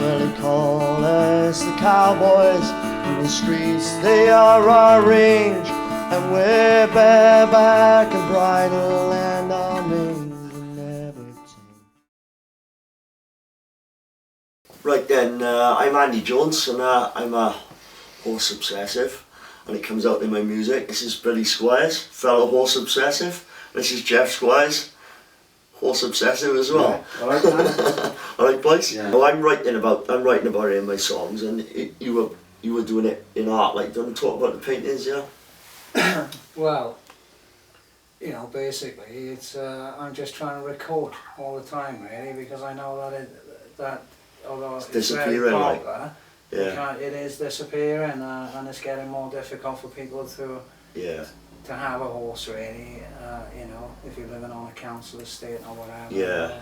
Well, they call us the Cowboys. In the streets they are our range, and we're bareback and bridle, and our manes will never change. Right then, I'm Andy Jones, and I'm a horse obsessive, and it comes out in my music. This is Billy Squires, fellow horse obsessive. This is Jeff Squires, horse obsessive as well. Yeah, alright, man. Alright, boys. Yeah. Well, I'm writing about it in my songs, and you were doing it in art. Like, don't talk about the paintings, yeah. Well, you know, basically, it's I'm just trying to record all the time, really, because I know that although it's very popular, Yeah. it is disappearing, and it's getting more difficult for people to have a horse, really. You know, if you're living on a council estate or whatever,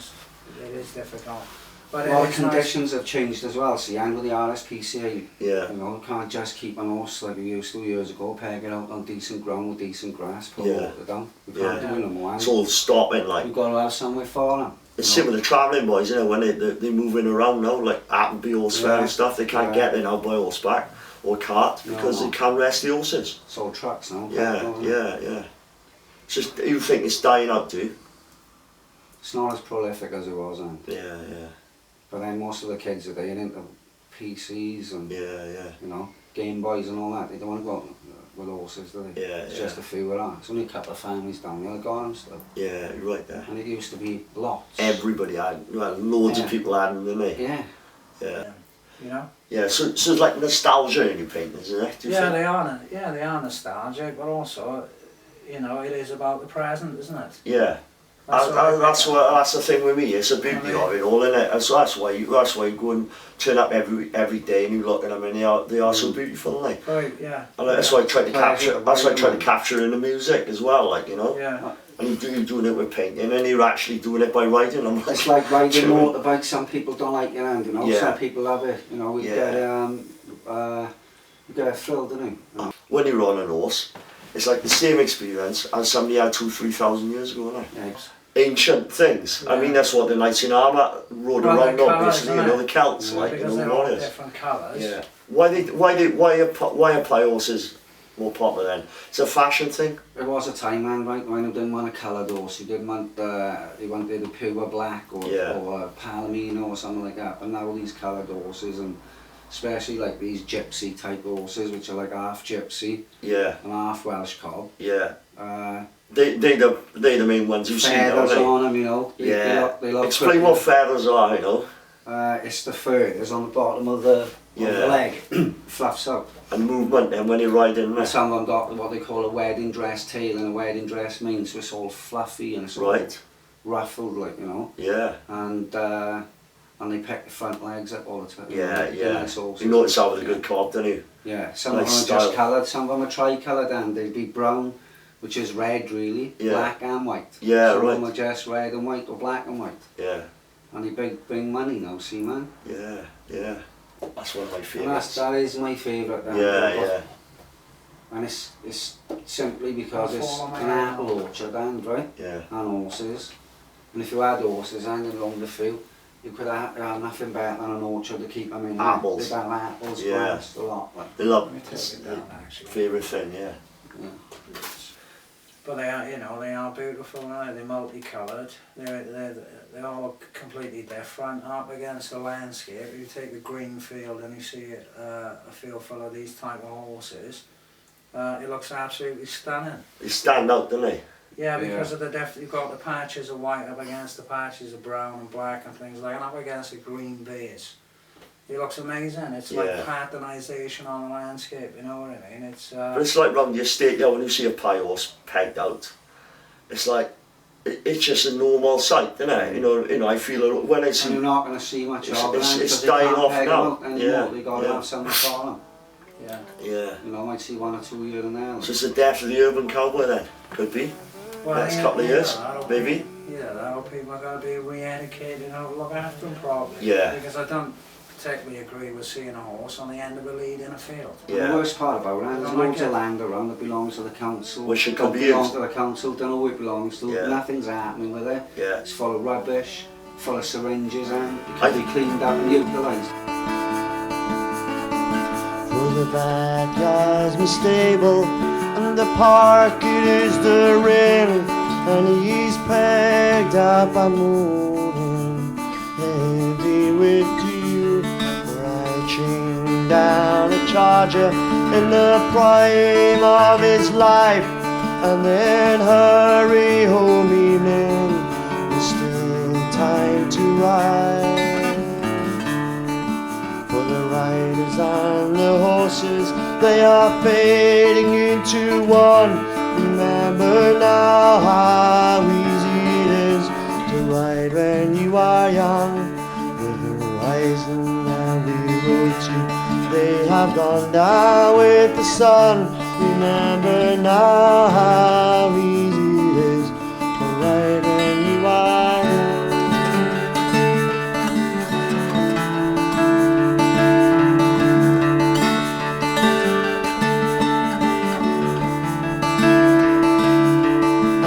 it is difficult. But a lot of conditions have changed as well. See, and with the RSPCA, you know, you can't just keep an horse like we used to years ago, peg it out on decent ground with decent grass, put water down. We can't do it no more. It's all stopping, like. We've got to have somewhere for them. It's similar to the travelling boys, you know, when they're moving around now, like Appleby Horse Fair and stuff, they can't get there now by horseback or cart because they can't rest the horses. It's all trucks now. Yeah. It's just, you think it's dying out, do you? It's not as prolific as it was then. Yeah. But then most of the kids are there into PCs and you know, Game Boys and all that. They don't want to go out with horses, do they? It's just a few of that. It's only a couple of families down there that got them still. Yeah, you're right there. And it used to be lots. Everybody had, well, loads of people had them, didn't they? Yeah. You know? Yeah, so it's like nostalgia in your paintings, isn't it? They are nostalgic, but also, you know, it is about the present, isn't it? Yeah. That's the thing with me. It's the beauty of it all, isn't it? And so that's why you go and turn up every day and you look at them, and they are so beautiful, aren't they? Right, yeah. And that's why I try to capture. That's why I try to capture in the music as well, like, you know. Yeah. And you're doing it with painting, and you're actually doing it by writing them. It's like riding motorbikes. Some people don't like it, and you know, some people love it. You know, we get a thrill, don't we? When you're on an horse, it's like the same experience as somebody had 2,000-3,000 years ago, isn't it? Yes. Ancient things. I mean, that's what the knights in armour rode around, obviously, you know, the Celts, like, because you know, they're all warriors. different colours. Yeah. Why are pie horses more popular then? It's a fashion thing. There was a time, man, right, when you didn't want a coloured horse. You didn't want you wanted a pure black or a palomino or something like that. But now these coloured horses, and especially like these gypsy type horses, which are like half gypsy and half Welsh cob. Yeah. They're the main ones you've seen, feathers aren't they? on them, you know. They look Explain what feathers are, you know. It's the fur that's on the bottom of the leg, fluffs up. And movement then when you're riding. And some of them got what they call a wedding dress tail and a wedding dress mane, so it's all fluffy and it's all ruffled, like, you know. Yeah. And they pick the front legs up all the time. Yeah. Nice horses. You notice that with a good cob, don't you? Yeah. Some of them are just coloured, some of them are tri-coloured, and they'd be brown, which is red really, black and white. Yeah, some of them are just red and white or black and white. Yeah. And they bring money now, see, man. Yeah. That's one of my favourites. That is my favourite. Yeah. And it's simply because it's an apple orchard, and right? Yeah. And horses. And if you had horses hanging along the field, you could have nothing better than an orchard to keep them in. Apples. They'd have apples, a lot. Like. They love Actually. favourite thing, yeah. But they are, you know, they are beautiful, aren't they? They're multicoloured. They're all completely different up against the landscape. You take the green field and you see a field full of these type of horses. It looks absolutely stunning. They stand out, don't they? Yeah, because of you've got the patches of white up against the patches of brown and black and things like that, and up against the green base. It looks amazing. It's like patternization on the landscape, you know what I mean? It's but it's like round the estate, when you see a pie horse pegged out, it's like, it's just a normal sight, isn't it? You know, I feel it when I see. And you're not going to see much of them. It's dying off now. They got to have something for them. Yeah. You know, I might see 1 or 2 here and there. So it's the death of the urban cowboy then? Could be. Well, next couple of years, maybe. People are going to be re-educated how to look after them properly. Yeah. Because I don't particularly agree with seeing a horse on the end of a lead in a field. Yeah. The worst part about it, there's loads of land around that belongs to the council. Which it could be belongs to the council, don't know who it belongs to. Yeah. Nothing's happening with it. Yeah. It's full of rubbish, full of syringes, and it can be cleaned up and utilised. the backyard's my stable, and the park it is the ring, and he's pegged up a moving heavy with you. I chained down a charger in the prime of his life, and then hurry home evening, there's still time to ride. For the riders and the horses, they are fading into one. Remember now how easy it is to ride when you are young. The horizon that we rode to, they have gone down with the sun. Remember now how easy it is to ride when you are young.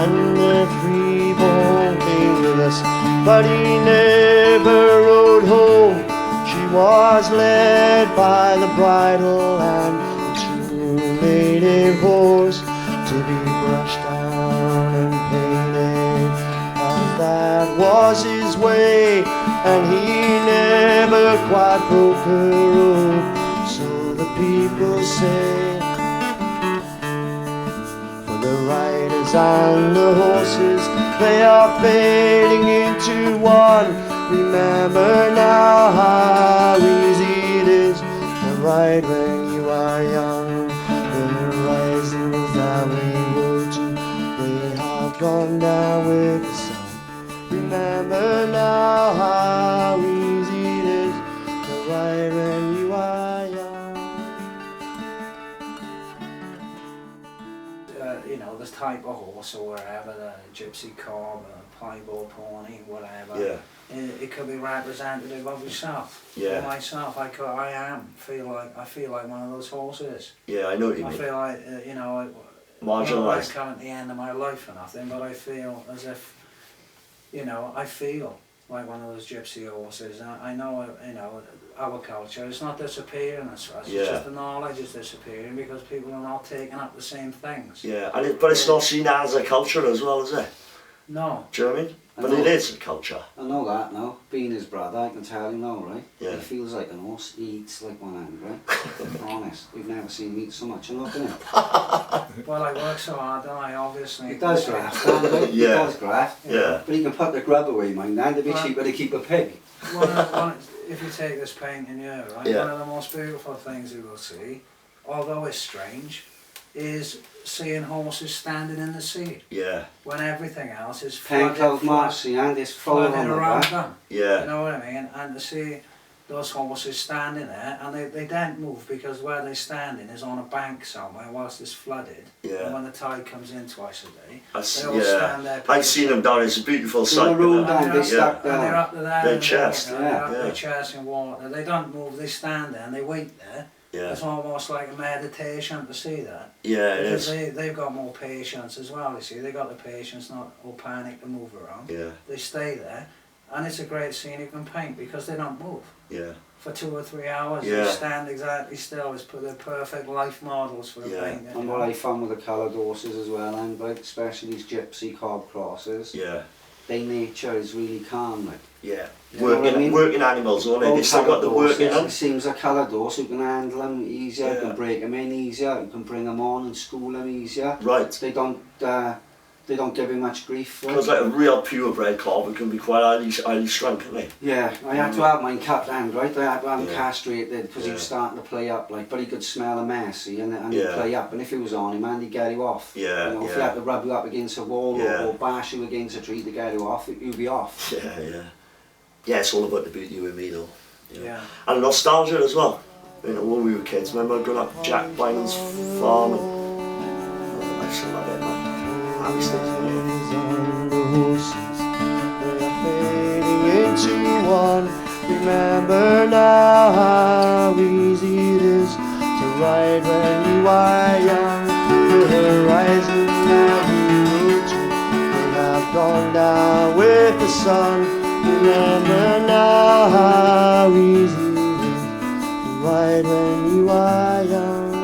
And the freeborn came with us, but he never rode home. She was led by the bridle and native horse to be brushed down and painted, as that was his way, and he never quite broke her robe, so the people say. For the riders and the horses, they are fading into one. Remember now how easy it is to ride when you are young. That we rode to, they have gone down with the sun. Remember now how easy it is to ride when you are young. You know, this type of horse or whatever, the gypsy cob, a piebald pony, whatever. Yeah. It could be representative of yourself. Yeah. For myself, I feel like one of those horses. Yeah, I know what you I mean. feel like you know, I'm Marginalised. coming to the end of my life or nothing, but I feel as if, you know, I feel like one of those gypsy horses. I know, you know, our culture is not disappearing as such. Yeah. It's just the knowledge is disappearing because people are not taking up the same things. Yeah, and but it's not seen as a culture as well, is it? No. Do you know what I mean? I But know. it is a culture. I know that now. Being his brother, I can tell you now, right? Yeah. He feels like an horse. He eats like one hand, right? Honest. You've never seen him eat so much. I'm not doing it. Well, I work so hard, don't I? Obviously. He does graft, right? He Yeah. does graft. Yeah. But he can put the grub away, mind. And it'd be Well- cheaper to keep a pig. If you take this painting here, right? Yeah. One of the most beautiful things you will see, although it's strange, is seeing horses standing in the sea Yeah, when everything else is Pen Cloud Marcy and it's full of flooding them around like that. them. yeah, You know what I mean? And to see those horses standing there, and they don't move because where they're standing is on a bank somewhere whilst it's flooded. And yeah. when the tide comes in twice a day, I see, they all stand there. I've seen them down. It's a beautiful In sight. the room isn't it? down, they Yeah. stuck And they're down. up to there Their in the chest, water, they're up yeah. their chest in water. They don't move, they stand there and they wait there. Yeah, It's almost like a meditation to see that. yeah, it Because is. they've got more patience as well, you see. They've got the patience, not all panic to move around. Yeah, They stay there, and it's a great scene you can paint because they don't move. yeah, For 2 or 3 hours, Yeah. they stand exactly still. It's the perfect life models for a Yeah. painting. And what I found with the coloured horses as well, and like especially these gypsy cob crosses, yeah, their nature is really calm. Like yeah. You know what I mean? Working animals, aren't they? all They still got the coloured working horses, on. it seems a coloured horse, you can handle them easier, you Yeah. can break them in easier, you can bring them on and school them easier. Right. They don't give you much grief. Because like a real purebred cob, it can be quite highly strung, can't they? Yeah, I had to have mine cut down, right? I had to have him Yeah. castrated because he Yeah. was starting to play up, like, but he could smell a mess, see, and Yeah. he'd play up, and if he was on him, and he'd get you off. Yeah, You know, if he yeah. had to rub you up against a wall Yeah. or bash you against a tree to get you off, you'd be off. Yeah, yeah. Yeah, it's all about the beauty with me though. You know. Yeah. And nostalgia as well. You know, when we were kids, remember going up Jack Bynum's farm and I still love it, man. I'm still On the horses, they are fading into one. Remember now how easy it is to ride when you are young. The horizon that we rode to, they have gone down with the sun. Remember now how easy it is to ride ride when you are young.